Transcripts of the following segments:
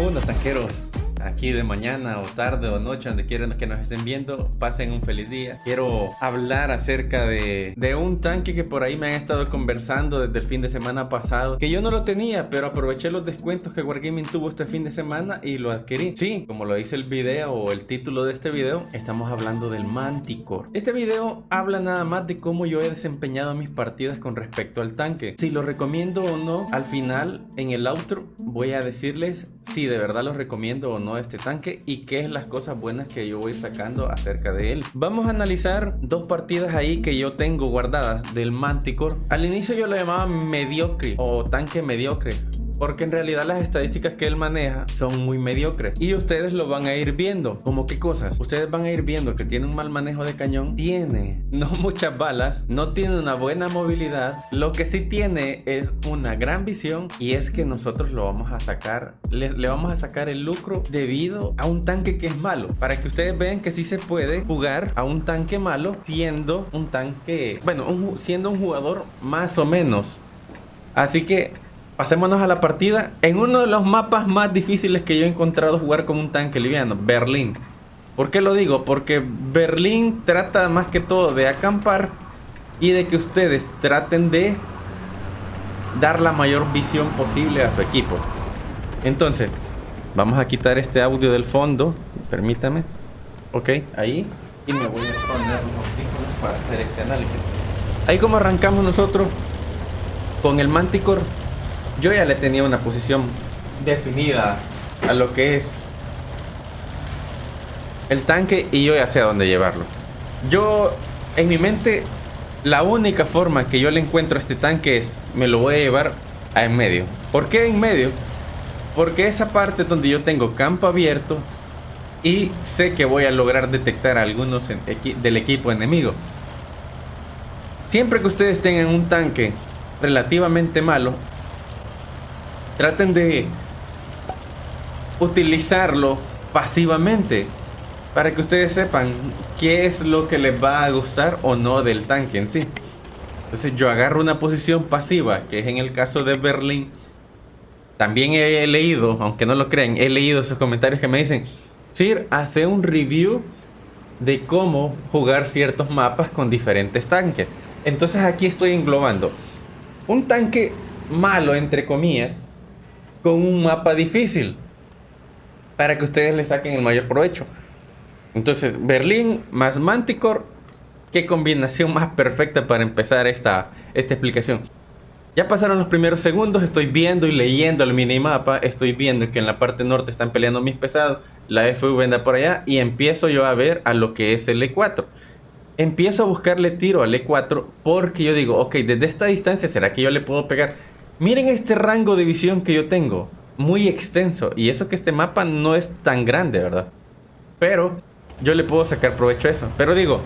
uno, tanqueros. Aquí de mañana o tarde o noche, donde quieran que nos estén viendo, pasen un feliz día. Quiero hablar acerca de un tanque que por ahí me han estado conversando desde el fin de semana pasado, que yo no lo tenía, pero aproveché los descuentos que Wargaming tuvo este fin de semana y lo adquirí. Sí, como lo dice el video o el título de este video, estamos hablando del Manticore. Este video habla nada más de cómo yo he desempeñado mis partidas con respecto al tanque. Si lo recomiendo o no, al final en el outro voy a decirles si de verdad lo recomiendo o no este tanque y qué es las cosas buenas que yo voy sacando acerca de él. Vamos a analizar dos partidas ahí que yo tengo guardadas del Manticore. Al inicio yo lo llamaba mediocre o tanque mediocre, porque en realidad las estadísticas que él maneja son muy mediocres y ustedes lo van a ir viendo. ¿Cómo qué cosas? Ustedes van a ir viendo que tiene un mal manejo de cañón, tiene no muchas balas, no tiene una buena movilidad. Lo que sí tiene es una gran visión, y es que nosotros lo vamos a sacar, le vamos a sacar el lucro debido a un tanque que es malo, para que ustedes vean que sí se puede jugar a un tanque malo siendo un tanque, bueno, siendo un jugador más o menos. Así que pasémonos a la partida en uno de los mapas más difíciles que yo he encontrado jugar con un tanque liviano, Berlín. ¿Por qué lo digo? Porque Berlín trata más que todo de acampar y de que ustedes traten de dar la mayor visión posible a su equipo. Entonces, vamos a quitar este audio del fondo, permítame. Ok, ahí. Y me voy a poner los audífonos para hacer este análisis. Ahí como arrancamos nosotros con el Manticore. Yo ya le tenía una posición definida a lo que es el tanque y yo ya sé a dónde llevarlo. Yo, en mi mente, la única forma que yo le encuentro a este tanque es, me lo voy a llevar a en medio. ¿Por qué en medio? Porque esa parte donde yo tengo campo abierto y sé que voy a lograr detectar a algunos del equipo enemigo. Siempre que ustedes tengan un tanque relativamente malo, traten de utilizarlo pasivamente para que ustedes sepan qué es lo que les va a gustar o no del tanque en sí. Entonces yo agarro una posición pasiva, que es en el caso de Berlín. También he leído, aunque no lo crean, he leído sus comentarios que me dicen: Sir, hace un review de cómo jugar ciertos mapas con diferentes tanques. Entonces aquí estoy englobando un tanque malo, entre comillas, con un mapa difícil, para que ustedes le saquen el mayor provecho. Entonces, Berlín más Manticore, qué combinación más perfecta para empezar esta explicación. Ya pasaron los primeros segundos, estoy viendo y leyendo el minimapa, estoy viendo que en la parte norte están peleando mis pesados, la FV anda por allá, y empiezo yo a ver a lo que es el E4. Empiezo a buscarle tiro al E4 porque yo digo, ok, desde esta distancia, ¿será que yo le puedo pegar? Miren este rango de visión que yo tengo, muy extenso, y eso que este mapa no es tan grande, ¿verdad? Pero yo le puedo sacar provecho a eso. Pero digo,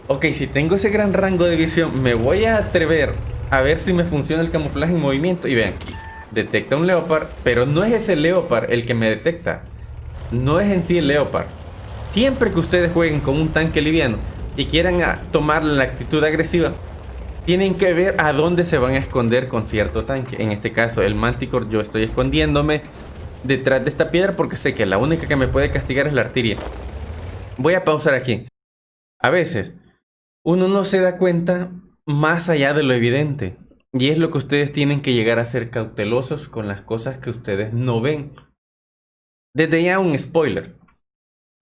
ok, si tengo ese gran rango de visión, me voy a atrever a ver si me funciona el camuflaje en movimiento. Y vean, detecta un Leopard, pero no es ese Leopard el que me detecta. No es en sí el Leopard. Siempre que ustedes jueguen con un tanque liviano y quieran tomar la actitud agresiva, tienen que ver a dónde se van a esconder con cierto tanque. En este caso, el Manticore, yo estoy escondiéndome detrás de esta piedra porque sé que la única que me puede castigar es la artillería. Voy a pausar aquí. A veces, uno no se da cuenta más allá de lo evidente. Y es lo que ustedes tienen que llegar a ser cautelosos con las cosas que ustedes no ven. Desde ya un spoiler.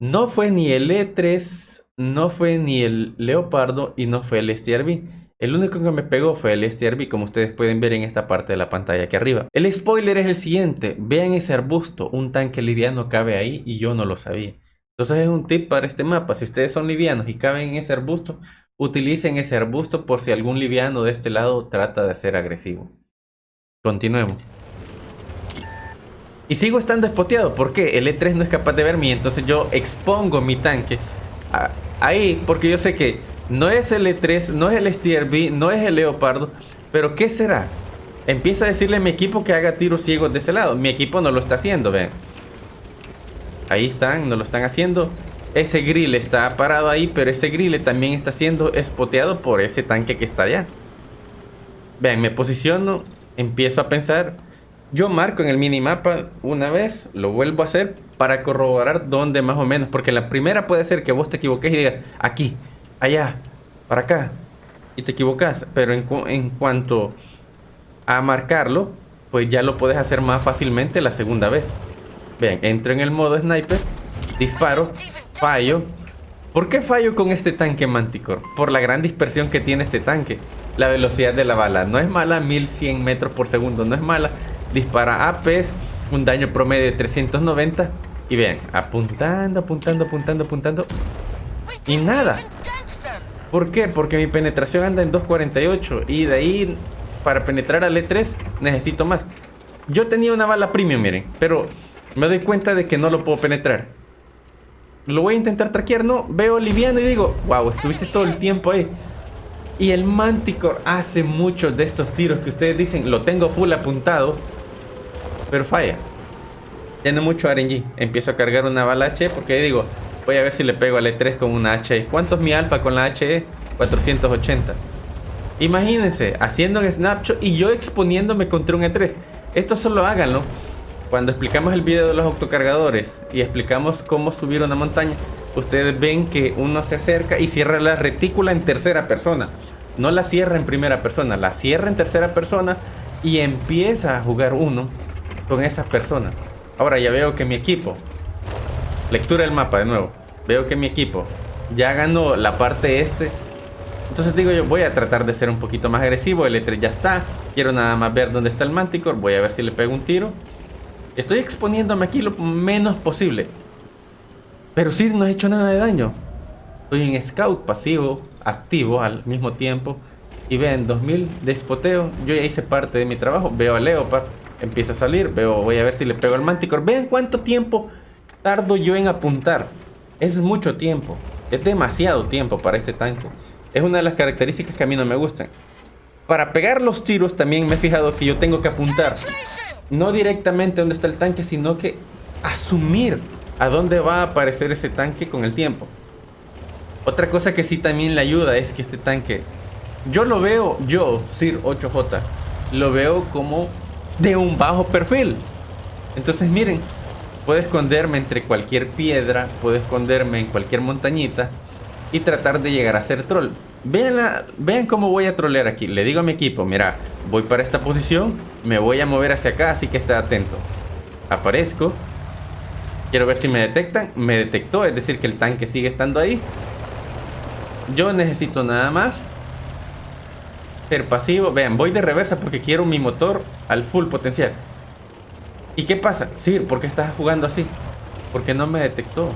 No fue ni el E3, no fue ni el Leopardo y no fue el STRV. El único que me pegó fue el STRV, como ustedes pueden ver en esta parte de la pantalla aquí arriba. El spoiler es el siguiente. Vean ese arbusto. Un tanque liviano cabe ahí y yo no lo sabía. Entonces es un tip para este mapa. Si ustedes son livianos y caben en ese arbusto, utilicen ese arbusto por si algún liviano de este lado trata de ser agresivo. Continuemos. Y sigo estando espoteado porque el E3 no es capaz de verme, y entonces yo expongo mi tanque ahí porque yo sé que no es el E3, no es el STRV, no es el Leopardo. Pero ¿qué será? Empiezo a decirle a mi equipo que haga tiros ciegos de ese lado. Mi equipo no lo está haciendo, vean. Ahí están, no lo están haciendo. Ese grill está parado ahí, pero ese grill también está siendo espoteado por ese tanque que está allá. Vean, me posiciono, empiezo a pensar. Yo marco en el minimapa una vez, lo vuelvo a hacer para corroborar dónde más o menos, porque la primera puede ser que vos te equivoques y digas aquí, allá, para acá, y te equivocas, pero en cuanto a marcarlo, pues ya lo puedes hacer más fácilmente la segunda vez. Vean, entro en el modo sniper, disparo, fallo. ¿Por qué fallo con este tanque Manticore? Por la gran dispersión que tiene este tanque. La velocidad de la bala no es mala, 1100 metros por segundo no es mala. Dispara APs, un daño promedio de 390. Y vean, apuntando, apuntando, apuntando, apuntando. Y nada. ¿Por qué? Porque mi penetración anda en 248. Y de ahí, para penetrar al E3, necesito más. Yo tenía una bala premium, miren, pero me doy cuenta de que no lo puedo penetrar. Lo voy a intentar traquear, no, veo liviano y digo, wow, estuviste todo el tiempo ahí. Y el Manticore hace muchos de estos tiros que ustedes dicen, lo tengo full apuntado, pero falla. Tiene mucho RNG. Empiezo a cargar una bala HE porque digo, voy a ver si le pego al E3 con una HE. ¿Cuánto es mi alfa con la HE? 480. Imagínense, haciendo un snapshot y yo exponiéndome contra un E3. Esto solo háganlo cuando explicamos el video de los autocargadores y explicamos cómo subir una montaña. Ustedes ven que uno se acerca y cierra la retícula en tercera persona. No la cierra en primera persona, la cierra en tercera persona y empieza a jugar uno con esas personas. Ahora ya veo que mi equipo, lectura del mapa de nuevo, veo que mi equipo ya ganó la parte este. Entonces digo yo, voy a tratar de ser un poquito más agresivo. El E3 ya está, quiero nada más ver dónde está el Manticore. Voy a ver si le pego un tiro. Estoy exponiéndome aquí lo menos posible, pero sí no he hecho nada de daño. Soy un scout pasivo, activo al mismo tiempo. Y ven, 2000 de spoteo. Yo ya hice parte de mi trabajo. Veo a Leopard, empieza a salir. Voy a ver si le pego al Manticore. Vean cuánto tiempo tardo yo en apuntar. Es mucho tiempo. Es demasiado tiempo para este tanque. Es una de las características que a mí no me gustan. Para pegar los tiros también me he fijado que yo tengo que apuntar no directamente donde está el tanque, sino que asumir a dónde va a aparecer ese tanque con el tiempo. Otra cosa que sí también le ayuda es que este tanque, yo lo veo, Sir 8J, lo veo como de un bajo perfil. Entonces miren, puedo esconderme entre cualquier piedra, puedo esconderme en cualquier montañita y tratar de llegar a ser troll. Vean cómo voy a trolear aquí. Le digo a mi equipo, mira, voy para esta posición, me voy a mover hacia acá, así que esté atento. Aparezco, quiero ver si me detectan. Me detectó, es decir que el tanque sigue estando ahí. Yo necesito nada más ser pasivo. Vean, voy de reversa porque quiero mi motor al full potencial. ¿Y qué pasa? Sí, ¿por qué estás jugando así? Porque no me detectó.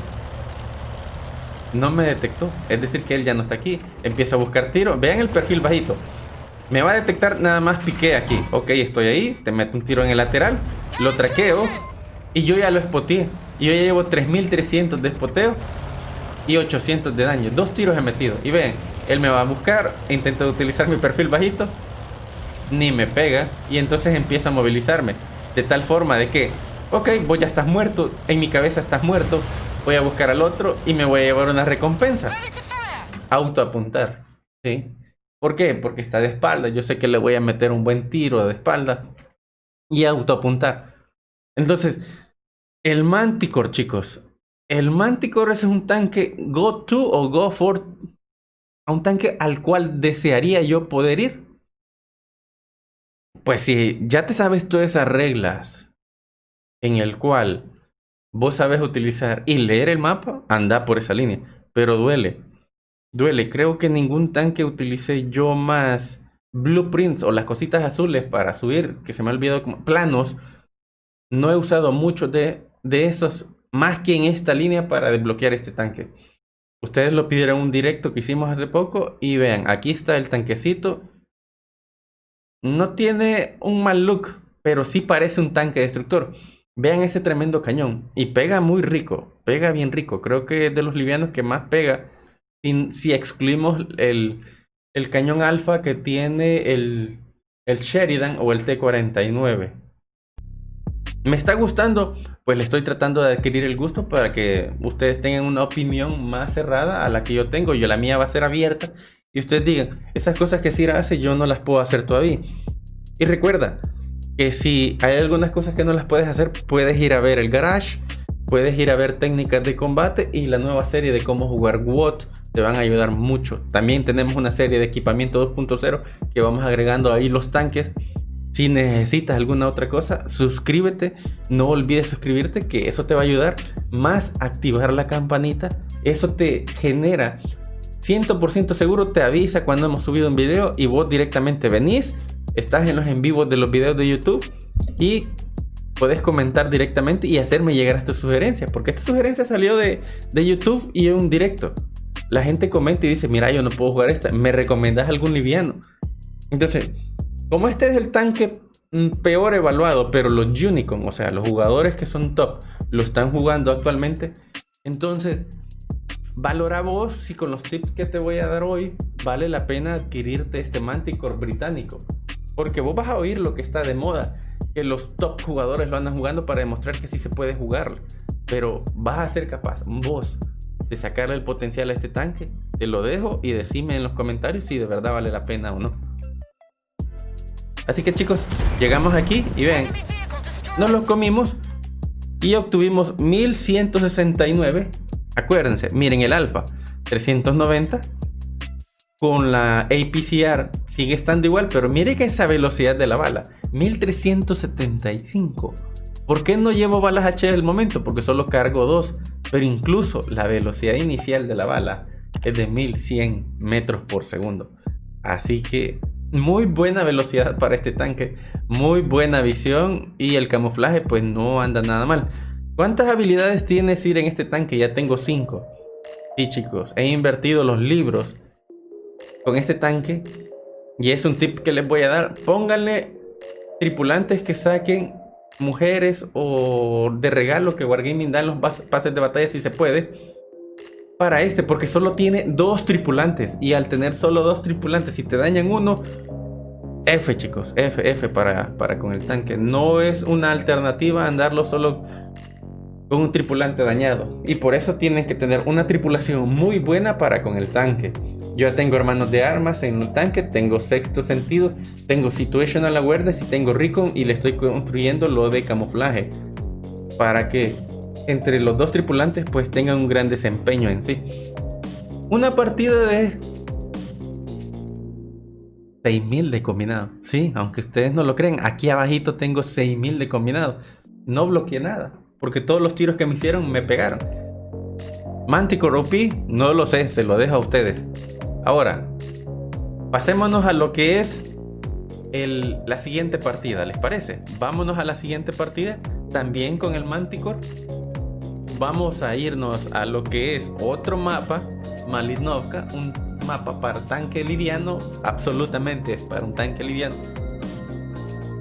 No me detectó, es decir que él ya no está aquí. Empiezo a buscar tiro, vean el perfil bajito. Me va a detectar, nada más piqué aquí. Ok, estoy ahí, te meto un tiro en el lateral, lo traqueo y yo ya lo spoteé. Y yo ya llevo 3300 de spoteo y 800 de daño. 2 tiros he metido. Y ven, él me va a buscar, intento utilizar mi perfil bajito, ni me pega. Y entonces empiezo a movilizarme de tal forma de que, ok, vos ya estás muerto, en mi cabeza estás muerto. Voy a buscar al otro y me voy a llevar una recompensa. Autoapuntar, ¿sí? ¿Por qué? Porque está de espalda. Yo sé que le voy a meter un buen tiro de espalda. Y autoapuntar. Entonces, el Manticore, chicos. El Manticore es un tanque Go to o Go for. A un tanque al cual desearía yo poder ir. Pues si ya te sabes todas esas reglas en el cual vos sabes utilizar y leer el mapa, anda por esa línea. Pero duele. Duele. Creo que ningún tanque utilicé yo más blueprints o las cositas azules para subir, que se me ha olvidado como planos. No he usado muchos de esos más que en esta línea para desbloquear este tanque. Ustedes lo pidieron en un directo que hicimos hace poco y vean, aquí está el tanquecito. No tiene un mal look, pero sí parece un tanque destructor. Vean ese tremendo cañón. Y pega muy rico. Pega bien rico. Creo que es de los livianos que más pega. Si excluimos el cañón alfa que tiene el Sheridan o el T-49. Me está gustando. Pues le estoy tratando de adquirir el gusto para que ustedes tengan una opinión más cerrada a la que yo tengo. La mía va a ser abierta. Y ustedes digan, esas cosas que Sir hace yo no las puedo hacer todavía. Y recuerda que si hay algunas cosas que no las puedes hacer, puedes ir a ver el garage, puedes ir a ver técnicas de combate y la nueva serie de cómo jugar WOT te van a ayudar mucho. También tenemos una serie de equipamiento 2.0 que vamos agregando ahí los tanques. Si necesitas alguna otra cosa, suscríbete, no olvides suscribirte, que eso te va a ayudar. Más activar la campanita, eso te genera 100% seguro, te avisa cuando hemos subido un video y vos directamente venís, estás en los en vivos de los videos de YouTube y puedes comentar directamente y hacerme llegar a tus sugerencias, porque esta sugerencia salió de YouTube y un directo. La gente comenta y dice, mira, yo no puedo jugar esta, ¿me recomendás algún liviano? Entonces, como este es el tanque peor evaluado, pero los Unicorn, o sea, los jugadores que son top, lo están jugando actualmente, entonces valora vos si con los tips que te voy a dar hoy vale la pena adquirirte este Manticore británico, porque vos vas a oír lo que está de moda, que los top jugadores lo andan jugando para demostrar que sí se puede jugar, pero vas a ser capaz vos de sacarle el potencial a este tanque. Te lo dejo y decime en los comentarios si de verdad vale la pena o no. Así que chicos, llegamos aquí y vean, nos lo comimos y obtuvimos 1169. Acuérdense, miren el alfa 390 con la APCR sigue estando igual, pero miren que esa velocidad de la bala 1375. ¿Por qué no llevo balas H del momento? Porque solo cargo 2, pero incluso la velocidad inicial de la bala es de 1100 metros por segundo. Así que muy buena velocidad para este tanque, muy buena visión y el camuflaje pues no anda nada mal. ¿Cuántas habilidades tiene Sir en este tanque? Ya tengo 5. Sí chicos, he invertido los libros con este tanque y es un tip que les voy a dar. Pónganle tripulantes que saquen mujeres o de regalo que Wargaming da en los pases de batalla si se puede. Para este, porque solo tiene 2 tripulantes y al tener solo 2 tripulantes, si te dañan uno, F chicos, F para con el tanque. No es una alternativa andarlo solo con un tripulante dañado y por eso tienen que tener una tripulación muy buena para con el tanque. Yo ya tengo hermanos de armas en el tanque, tengo sexto sentido, tengo situational awareness y tengo recon y le estoy construyendo lo de camuflaje para que entre los 2 tripulantes pues tengan un gran desempeño en sí. Una partida de 6000 de combinado. Sí, aunque ustedes no lo creen, aquí abajito tengo 6000 de combinado. No bloqueé nada, porque todos los tiros que me hicieron me pegaron. Manticore OP, no lo sé, se lo dejo a ustedes. Ahora, pasémonos a lo que es la siguiente partida, ¿les parece? Vámonos a la siguiente partida, también con el Manticore. Vamos a irnos a lo que es otro mapa, Malinovka, un mapa para tanque liviano, absolutamente es para un tanque liviano.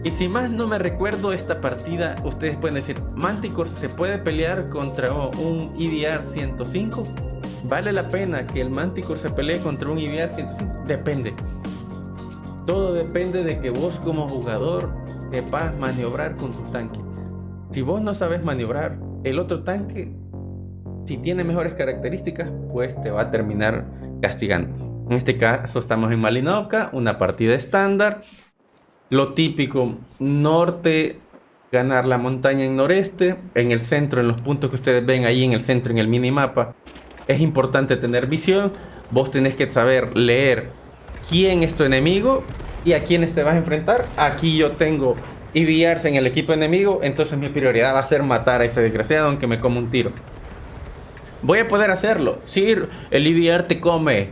Y si más no me recuerdo esta partida, ustedes pueden decir, Manticore se puede pelear contra un EDR 105. ¿Vale la pena que el Manticore se pelee contra un EDR 105? Depende. Todo depende de que vos como jugador sepas maniobrar con tu tanque. Si vos no sabes maniobrar, el otro tanque, si tiene mejores características, pues te va a terminar castigando. En este caso estamos en Malinovka, una partida estándar. Lo típico, norte, ganar la montaña en noreste, en el centro, en los puntos que ustedes ven ahí en el centro, en el minimapa. Es importante tener visión, vos tenés que saber leer quién es tu enemigo y a quiénes te vas a enfrentar. Aquí yo tengo EVRs en el equipo enemigo, entonces mi prioridad va a ser matar a ese desgraciado aunque me coma un tiro. Voy a poder hacerlo. Sí, el EVR te come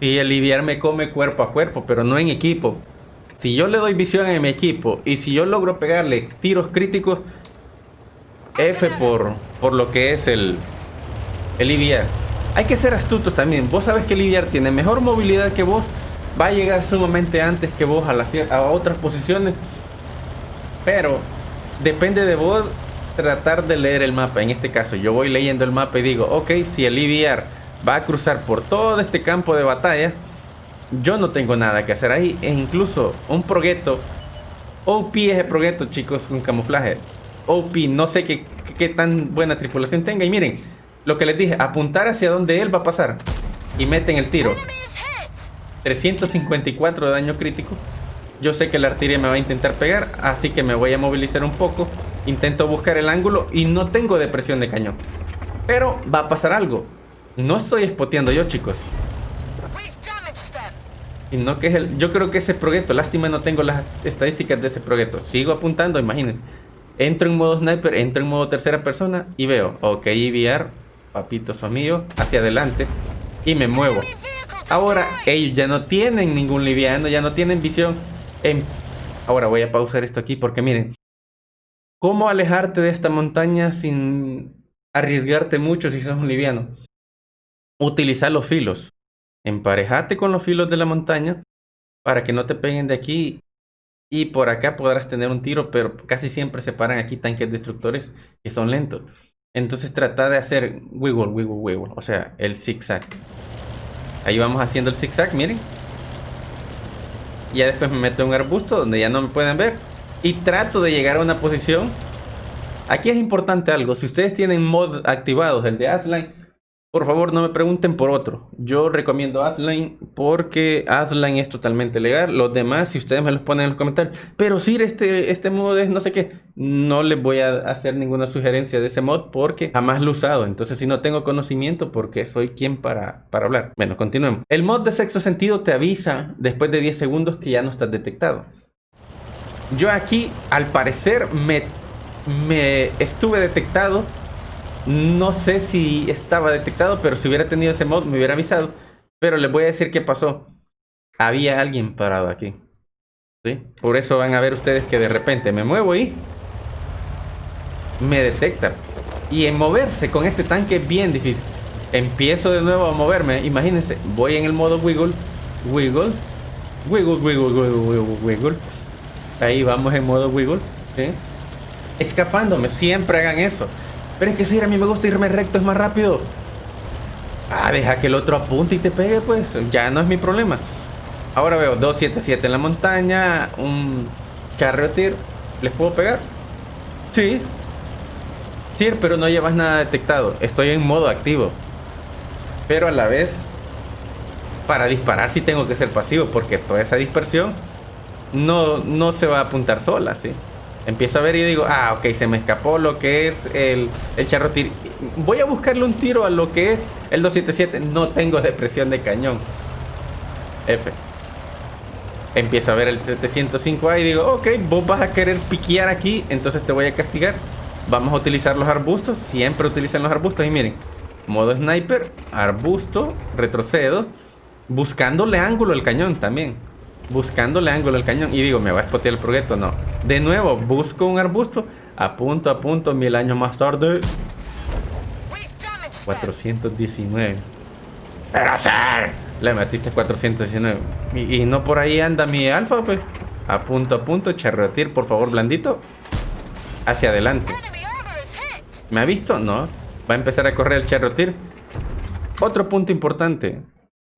y el EVR me come cuerpo a cuerpo, pero no en equipo. Si yo le doy visión a mi equipo y si yo logro pegarle tiros críticos, F por lo que es el EVR. Hay que ser astutos también. Vos sabes que el EVR tiene mejor movilidad que vos, va a llegar sumamente antes que vos a otras posiciones, pero depende de vos tratar de leer el mapa. En este caso yo voy leyendo el mapa y digo, ok, si el EVR va a cruzar por todo este campo de batalla, yo no tengo nada que hacer ahí. E incluso un progueto OP, ese progueto chicos, con camuflaje OP, no sé qué tan buena tripulación tenga. Y miren, lo que les dije, apuntar hacia donde él va a pasar y meten el tiro. 354 de daño crítico. Yo sé que la artillería me va a intentar pegar, así que me voy a movilizar un poco. Intento buscar el ángulo y no tengo depresión de cañón. Pero va a pasar algo. No estoy spoteando yo, chicos. Sino que es yo creo que ese proyecto, lástima no tengo las estadísticas de ese proyecto. Sigo apuntando, imagínense. Entro en modo sniper, entro en modo tercera persona y veo, ok, EVR, papito mío, hacia adelante y me muevo. Ahora ellos ya no tienen ningún liviano, ya no tienen visión. Ahora voy a pausar esto aquí porque miren, ¿cómo alejarte de esta montaña sin arriesgarte mucho si sos un liviano? Utilizar los filos. Emparejate con los filos de la montaña para que no te peguen de aquí y por acá podrás tener un tiro, pero casi siempre se paran aquí tanques destructores que son lentos. Entonces trata de hacer wiggle, wiggle, wiggle, o sea, el zigzag. Ahí vamos haciendo el zigzag, miren. Y ya después me meto en un arbusto donde ya no me pueden ver y trato de llegar a una posición. Aquí es importante algo, si ustedes tienen mod activados, el de Asline, por favor no me pregunten por otro. Yo recomiendo Asline porque Asline es totalmente legal. Los demás, si ustedes me los ponen en los comentarios, pero sí, este mod es no sé qué, no les voy a hacer ninguna sugerencia de ese mod porque jamás lo he usado. Entonces si no tengo conocimiento, porque soy quien para hablar. Bueno, continuemos. El mod de sexto sentido te avisa después de 10 segundos que ya no estás detectado. Yo aquí al parecer me estuve detectado. No sé si estaba detectado, pero si hubiera tenido ese mod me hubiera avisado. Pero les voy a decir qué pasó. Había alguien parado aquí, ¿sí? Por eso van a ver ustedes que de repente me muevo y me detecta. Y en moverse con este tanque es bien difícil. Empiezo de nuevo a moverme. Imagínense, voy en el modo wiggle. Wiggle. Wiggle, wiggle, wiggle, wiggle, wiggle. Ahí vamos en modo wiggle, ¿sí? Escapándome, siempre hagan eso. Pero es que si a mí me gusta irme recto, es más rápido. Ah, deja que el otro apunte y te pegue, pues. Ya no es mi problema. Ahora veo 277 en la montaña. Un charioteer. ¿Les puedo pegar? Sí. Sí, pero no llevas nada detectado. Estoy en modo activo. Pero a la vez, para disparar sí tengo que ser pasivo, porque toda esa dispersión no se va a apuntar sola, ¿sí? Empiezo a ver y digo, ah, ok, se me escapó lo que es el charioteer. Voy a buscarle un tiro a lo que es el 277. No tengo depresión de cañón. F. Empiezo a ver el 705A y digo, ok, vos vas a querer piquear aquí, entonces te voy a castigar. Vamos a utilizar los arbustos. Siempre utilizan los arbustos. Y miren, modo sniper, arbusto, retrocedo, buscándole ángulo al cañón también. Buscándole ángulo al cañón. Y digo, ¿me va a spotear el proyecto? No. De nuevo, busco un arbusto. Apunto, 1000 años más tarde. 419. Pero ser, le metiste 419. Y no por ahí anda mi alfa, pues. Apunto, charioteer, por favor, blandito. Hacia adelante. ¿Me ha visto? No. Va a empezar a correr el charioteer. Otro punto importante.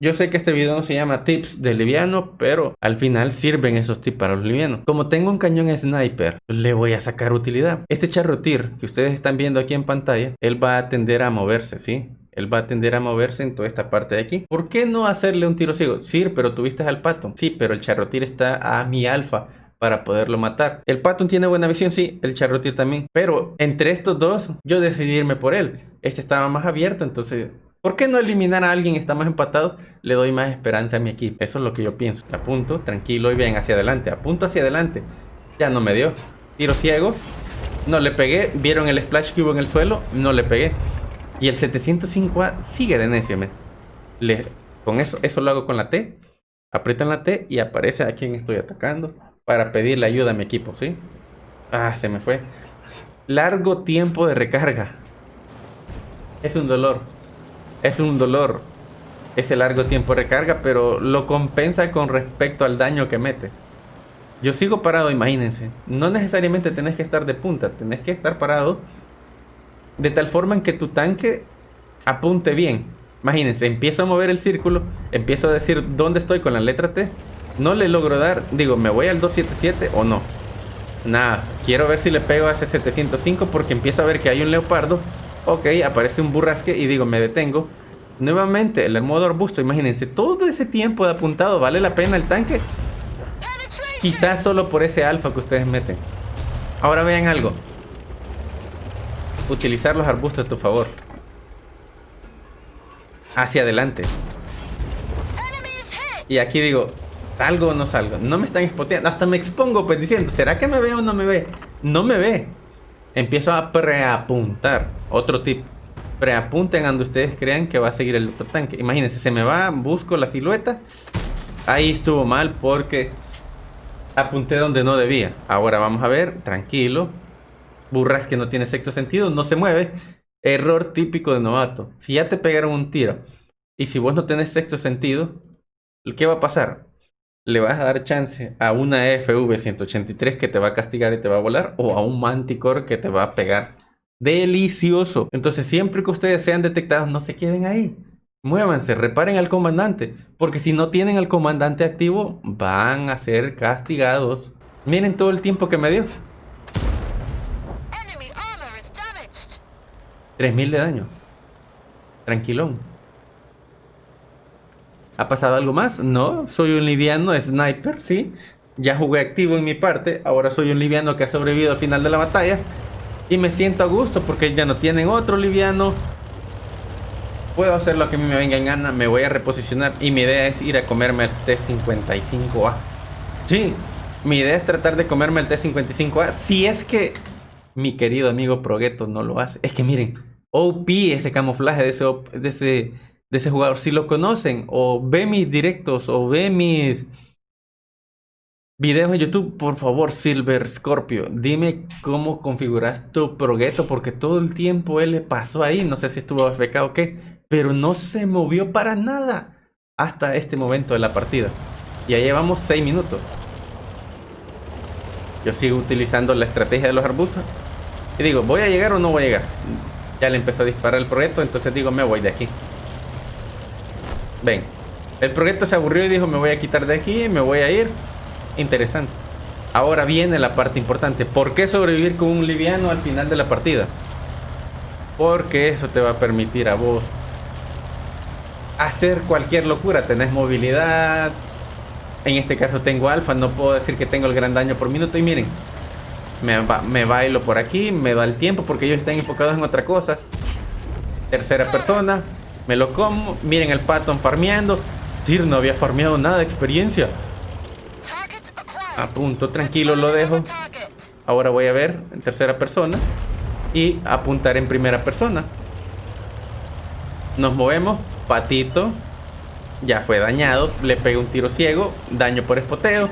Yo sé que este video no se llama tips de liviano, pero al final sirven esos tips para los livianos. Como tengo un cañón sniper, le voy a sacar utilidad. Este charioteer que ustedes están viendo aquí en pantalla, él va a tender a moverse, ¿sí? Él va a tender a moverse en toda esta parte de aquí. ¿Por qué no hacerle un tiro ciego? Sí, pero tuviste al pato. Sí, pero el charioteer está a mi alfa para poderlo matar. El Patton tiene buena visión, sí, el charioteer también. Pero entre estos dos, yo decidí irme por él. Este estaba más abierto, entonces, ¿por qué no eliminar a alguien que está más empatado? Le doy más esperanza a mi equipo. Eso es lo que yo pienso. Apunto, tranquilo y bien hacia adelante. Apunto hacia adelante. Ya no me dio. Tiro ciego. No le pegué. ¿Vieron el splash que hubo en el suelo? No le pegué. Y el 705A sigue de necio, con eso lo hago con la T. Aprietan la T y aparece a quien estoy atacando para pedirle ayuda a mi equipo, ¿sí? Ah, se me fue. Largo tiempo de recarga. Es un dolor. Es un dolor ese largo tiempo de recarga, pero lo compensa con respecto al daño que mete. Yo sigo parado, imagínense. No necesariamente tenés que estar de punta, tenés que estar parado de tal forma en que tu tanque apunte bien. Imagínense, empiezo a mover el círculo, empiezo a decir dónde estoy con la letra T. No le logro dar, digo, ¿me voy al 277 o no? Nada, quiero ver si le pego a ese 705 porque empiezo a ver que hay un leopardo. Ok, aparece un burrasque y digo, me detengo. Nuevamente, el modo arbusto, imagínense, todo ese tiempo de apuntado, ¿vale la pena el tanque? Quizás solo por ese alfa que ustedes meten. Ahora vean algo. Utilizar los arbustos a tu favor. Hacia adelante. Y aquí digo, ¿salgo o no salgo? No me están spoteando. Hasta me expongo pues diciendo, ¿será que me ve o no me ve? No me ve. Empiezo a preapuntar. Otro tip. Preapunten cuando ustedes crean que va a seguir el otro tanque. Imagínense, se me va, busco la silueta. Ahí estuvo mal porque apunté donde no debía. Ahora vamos a ver, tranquilo. Burras que no tiene sexto sentido, no se mueve. Error típico de novato. Si ya te pegaron un tiro y si vos no tenés sexto sentido, ¿qué va a pasar? Le vas a dar chance a una FV-183 que te va a castigar y te va a volar, o a un Manticore que te va a pegar. Delicioso. Entonces siempre que ustedes sean detectados, no se queden ahí. Muévanse, reparen al comandante, porque si no tienen al comandante activo, van a ser castigados. Miren todo el tiempo que me dio. 3000 de daño. Tranquilón. ¿Ha pasado algo más? No, soy un liviano sniper, sí. Ya jugué activo en mi parte. Ahora soy un liviano que ha sobrevivido al final de la batalla. Y me siento a gusto porque ya no tienen otro liviano. Puedo hacer lo que a mí me venga en gana. Me voy a reposicionar. Y mi idea es ir a comerme el T-55A. Sí, mi idea es tratar de comerme el T-55A. Si es que mi querido amigo Progetto no lo hace. Es que miren, OP, ese camuflaje de ese jugador. Si lo conocen, o ve mis directos, o ve mis videos en YouTube, por favor, Silver Scorpio, dime cómo configuras tu Progetto, porque todo el tiempo él le pasó ahí. No sé si estuvo AFK o qué, pero no se movió para nada hasta este momento de la partida. Ya llevamos 6 minutos. Yo sigo utilizando la estrategia de los arbustos. Y digo, ¿voy a llegar o no voy a llegar? Ya le empezó a disparar el Progetto, entonces digo, me voy de aquí. Ven, el Progetto se aburrió y dijo, me voy a quitar de aquí, me voy a ir. Interesante. Ahora viene la parte importante. ¿Por qué sobrevivir con un liviano al final de la partida? Porque eso te va a permitir a vos hacer cualquier locura. Tenés movilidad. En este caso tengo alfa, no puedo decir que tengo el gran daño por minuto. Y miren, me bailo por aquí, me da el tiempo porque ellos están enfocados en otra cosa. Tercera persona, me lo como. Miren el Patton farmeando. Sir, no había farmeado nada de experiencia. A punto, tranquilo, lo dejo. Ahora voy a ver en tercera persona y apuntar en primera persona. Nos movemos, Patito ya fue dañado, le pegué un tiro ciego, daño por espoteo.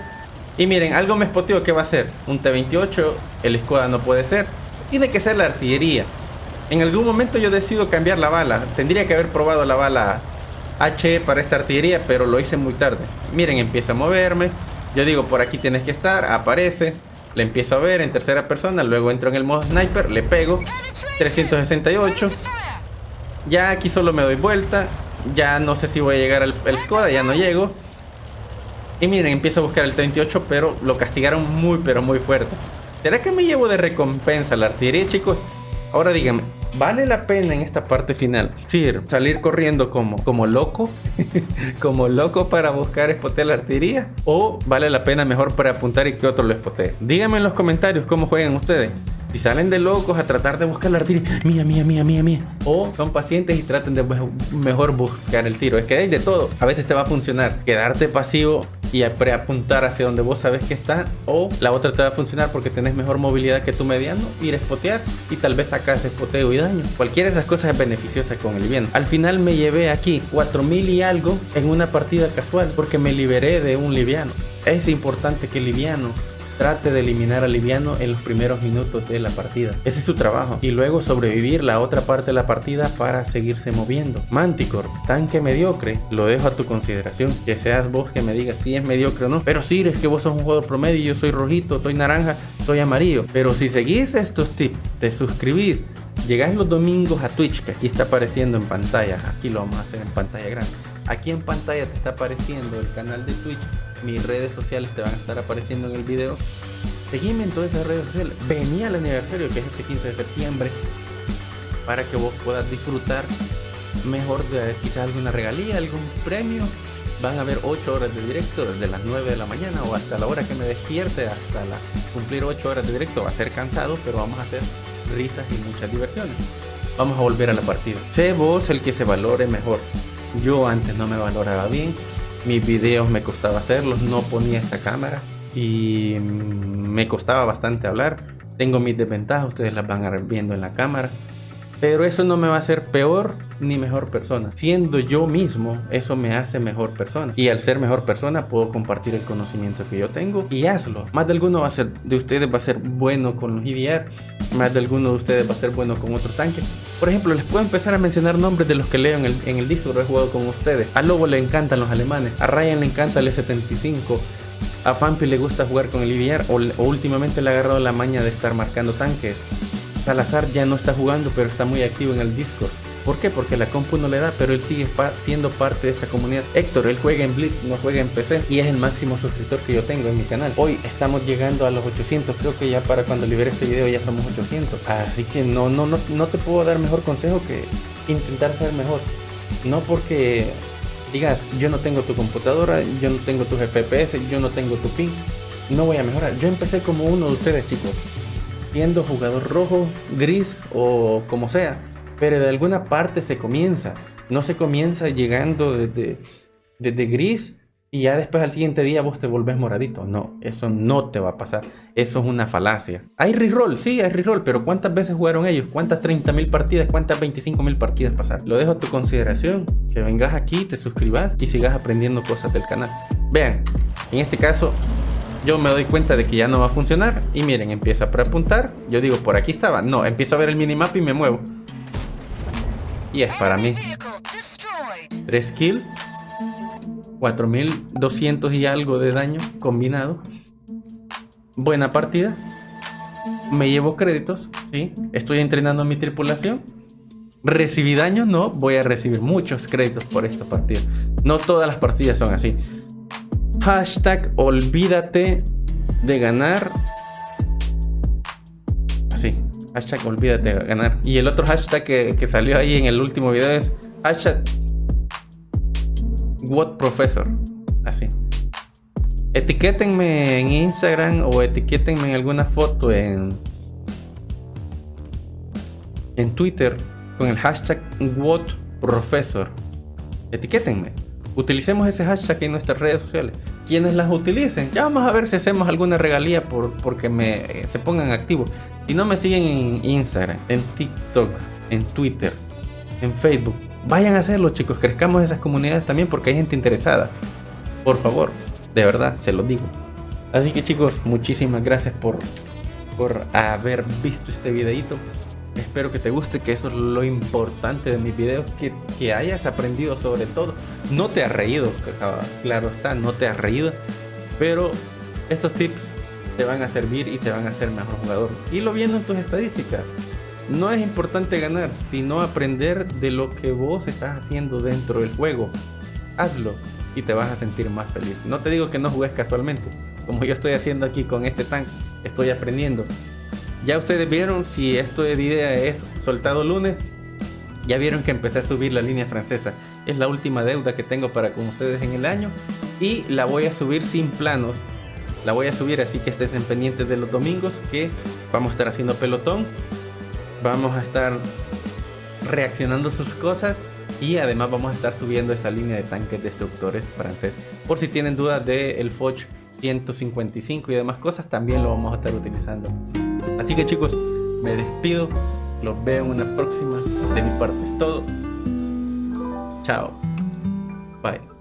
Y miren, algo me espoteó. ¿Qué va a ser? Un T-28, el escuadra no puede ser. Tiene que ser la artillería. En algún momento yo decido cambiar la bala. Tendría que haber probado la bala HE para esta artillería, pero lo hice muy tarde. Miren, empieza a moverme. Yo digo, por aquí tienes que estar, aparece. Le empiezo a ver en tercera persona, luego entro en el modo sniper, le pego. 368. Ya aquí solo me doy vuelta. Ya no sé si voy a llegar al Skoda, ya no llego. Y miren, empiezo a buscar el T-28, pero lo castigaron muy, pero muy fuerte. ¿Será que me llevo de recompensa la artillería, chicos? Ahora díganme, ¿vale la pena en esta parte final, sí, salir corriendo como loco? Como loco para buscar espotear la artillería. ¿O vale la pena mejor para apuntar y que otro lo espotee? Díganme en los comentarios cómo juegan ustedes. Si salen de locos a tratar de buscar la artillería, mía. O son pacientes y traten de mejor buscar el tiro. Es que hay de todo. A veces te va a funcionar quedarte pasivo y preapuntar hacia donde vos sabes que está. O la otra te va a funcionar porque tenés mejor movilidad que tu mediano, ir a espotear y tal vez sacas espoteo y daño. Cualquiera de esas cosas es beneficiosa con el bien. Al final me llevé aquí 4000 y algo en una partida casual porque me liberé de un liviano. Es importante que el liviano trate de eliminar al liviano en los primeros minutos de la partida. Ese es su trabajo. Y luego sobrevivir la otra parte de la partida para seguirse moviendo. Manticore, tanque mediocre, lo dejo a tu consideración. Que seas vos que me digas si es mediocre o no. Pero sí, es que vos sos un jugador promedio, yo soy rojito, soy naranja, soy amarillo. Pero si seguís estos tips, te suscribís, llegás los domingos a Twitch, que aquí está apareciendo en pantalla. Aquí lo vamos a hacer en pantalla grande. Aquí en pantalla te está apareciendo el canal de Twitch. Mis redes sociales te van a estar apareciendo en el video. Seguime en todas esas redes sociales. Vení al aniversario que es este 15 de septiembre para que vos puedas disfrutar mejor de quizás alguna regalía, algún premio. van a haber 8 horas de directo desde las 9 de la mañana o hasta la hora que me despierte, cumplir 8 horas de directo. Va a ser cansado, pero vamos a hacer risas y muchas diversiones. Vamos a volver a la partida. Sé vos el que se valore mejor. Yo antes no me valoraba bien, mis videos me costaba hacerlos, no ponía esta cámara y me costaba bastante hablar. Tengo mis desventajas, ustedes las van a ver viendo en la cámara, pero eso no me va a hacer peor ni mejor persona. Siendo yo mismo, eso me hace mejor persona, y al ser mejor persona puedo compartir el conocimiento que yo tengo y hazlo. Más de alguno de ustedes va a ser bueno con los EVR, más de alguno de ustedes va a ser bueno con otro tanque. Por ejemplo, les puedo empezar a mencionar nombres de los que leo en el Discord. He jugado con ustedes. A Lobo le encantan los alemanes, a Ryan le encanta el E75, a Fampi le gusta jugar con el EVR, o últimamente le ha agarrado la maña de estar marcando tanques. Salazar ya no está jugando, pero está muy activo en el Discord. ¿Por qué? Porque la compu no le da, pero él sigue siendo parte de esta comunidad. Héctor, él juega en Blitz, no juega en PC, y es el máximo suscriptor que yo tengo en mi canal. Hoy estamos llegando a los 800, creo que ya para cuando libere este video ya somos 800. Así que no te puedo dar mejor consejo que intentar ser mejor. No porque digas, yo no tengo tu computadora, yo no tengo tus FPS, yo no tengo tu ping, no voy a mejorar. Yo empecé como uno de ustedes, chicos, siendo jugador rojo, gris o como sea, pero de alguna parte se comienza. No se comienza llegando desde gris y ya después al siguiente día vos te volvés moradito. No, eso no te va a pasar. Eso es una falacia. Hay reroll, sí, hay reroll, pero ¿cuántas veces jugaron ellos? ¿Cuántas 30.000 partidas? ¿Cuántas 25.000 partidas pasaron? Lo dejo a tu consideración, que vengas aquí, te suscribas y sigas aprendiendo cosas del canal. Vean, en este caso yo me doy cuenta de que ya no va a funcionar y miren, empiezo a preapuntar. Yo digo, por aquí estaba. No, empiezo a ver el minimap y me muevo. Y es para mí. 3 kills, 4200 y algo de daño combinado. Buena partida. Me llevo créditos, ¿sí? Estoy entrenando a mi tripulación. ¿Recibí daño? No, voy a recibir muchos créditos por esta partida. No todas las partidas son así. Hashtag olvídate de ganar. Así. Hashtag olvídate de ganar. Y el otro hashtag que salió ahí en el último video es hashtag WhatProfessor. Así. Etiquétenme en Instagram o etiquétenme en alguna foto en Twitter con el hashtag WhatProfessor. Etiquétenme. Utilicemos ese hashtag en nuestras redes sociales. Quienes las utilicen, ya vamos a ver si hacemos alguna regalía porque se pongan activos. Si no me siguen en Instagram, en TikTok, en Twitter, en Facebook, vayan a hacerlo, chicos. Crezcamos esas comunidades también porque hay gente interesada. Por favor, de verdad, se los digo. Así que, chicos, muchísimas gracias por haber visto este videito. Espero que te guste, que eso es lo importante de mis videos, que hayas aprendido sobre todo. No te has reído, claro está, no te has reído, pero estos tips te van a servir y te van a hacer mejor jugador. Y lo viendo en tus estadísticas, no es importante ganar, sino aprender de lo que vos estás haciendo dentro del juego. Hazlo y te vas a sentir más feliz. No te digo que no juegues casualmente, como yo estoy haciendo aquí con este tanque, estoy aprendiendo. Ya ustedes vieron, si esto de video es soltado lunes, ya vieron que empecé a subir la línea francesa. Es la última deuda que tengo para con ustedes en el año y la voy a subir sin planos. La voy a subir, así que estén pendientes de los domingos, que vamos a estar haciendo pelotón. Vamos a estar reaccionando sus cosas y además vamos a estar subiendo esa línea de tanques destructores francés. Por si tienen dudas del Foch 155 y demás cosas, también lo vamos a estar utilizando. Así que, chicos, me despido. Los veo en una próxima. De mi parte es todo. Chao. Bye.